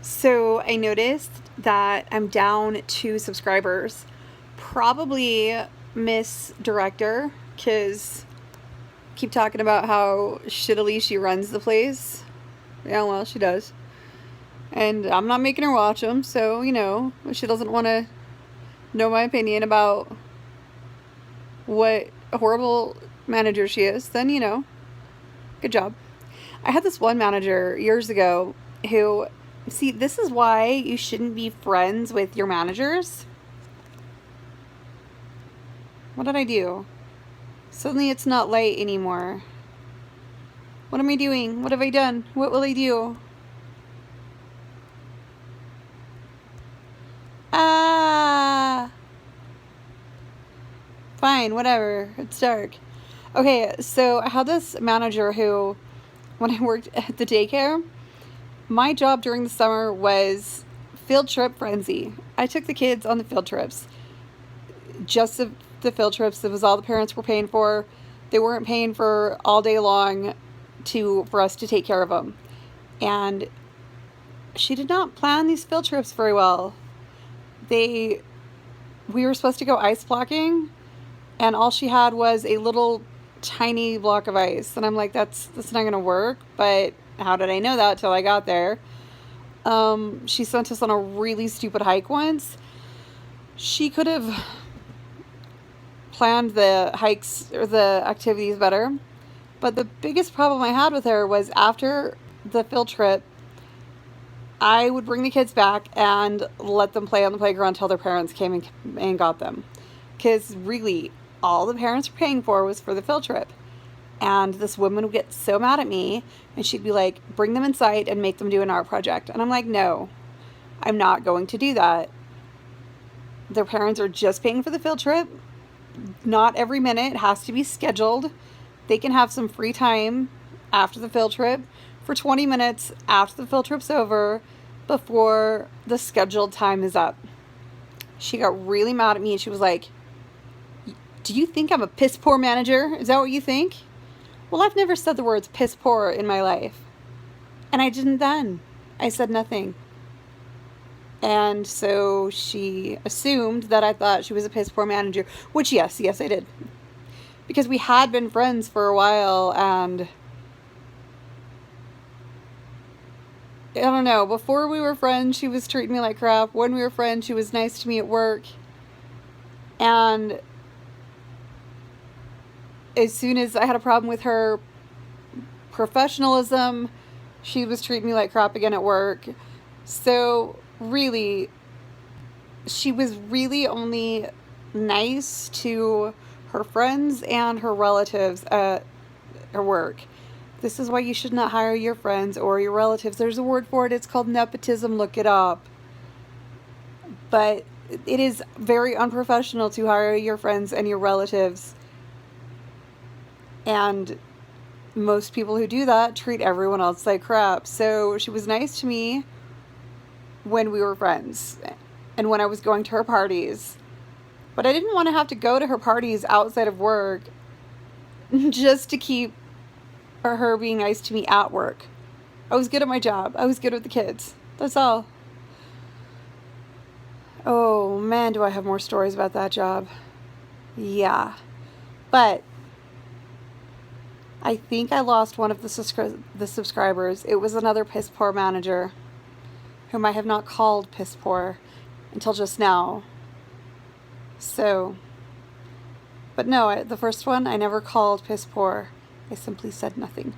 So I noticed that I'm down 2 subscribers. Probably Miss Director, because keep talking about how shittily she runs the place. Yeah, well, she does. And I'm not making her watch them, so, if she doesn't want to know my opinion about what a horrible manager she is, then, good job. I had this one manager years ago who, see, this is why you shouldn't be friends with your managers. What did I do? Suddenly it's not light anymore. What am I doing? What have I done? What will I do? Ah! Fine, whatever. It's dark. Okay, so I had this manager who, when I worked at the daycare, my job during the summer was field trip frenzy. I took the kids on the field trips. Just the field trips. It was all the parents were paying for. They weren't paying for all day long for us to take care of them. And she did not plan these field trips very well. We were supposed to go ice blocking, and all she had was a little tiny block of ice. And I'm like, that's not gonna work. But how did I know that till I got there? She sent us on a really stupid hike once. She could have planned the hikes or the activities better. But the biggest problem I had with her was after the field trip, I would bring the kids back and let them play on the playground until their parents came and got them. Because really, all the parents were paying for was for the field trip. And this woman would get so mad at me, and she'd be like, bring them inside and make them do an art project. And I'm like, no, I'm not going to do that. Their parents are just paying for the field trip. Not every minute has to be scheduled. They can have some free time after the field trip for 20 minutes after the field trip's over before the scheduled time is up. She got really mad at me and she was like, do you think I'm a piss poor manager? Is that what you think? Well, I've never said the words piss poor in my life. And I didn't then. I said nothing. And so she assumed that I thought she was a piss poor manager, which yes, I did. Because we had been friends for a while, and I don't know, before we were friends, she was treating me like crap. When we were friends, she was nice to me at work. And as soon as I had a problem with her professionalism, she was treating me like crap again at work. So really, she was really only nice to her friends and her relatives at her work. This is why you should not hire your friends or your relatives. There's a word for it. It's called nepotism. Look it up. But it is very unprofessional to hire your friends and your relatives. And most people who do that treat everyone else like crap. So she was nice to me when we were friends and when I was going to her parties. But I didn't want to have to go to her parties outside of work just to keep her being nice to me at work. I was good at my job. I was good with the kids. That's all. Oh man, do I have more stories about that job. Yeah. But I think I lost one of the subscribers. It was another piss poor manager whom I have not called piss poor until just now. So, but no, the first one I never called piss poor. I simply said nothing.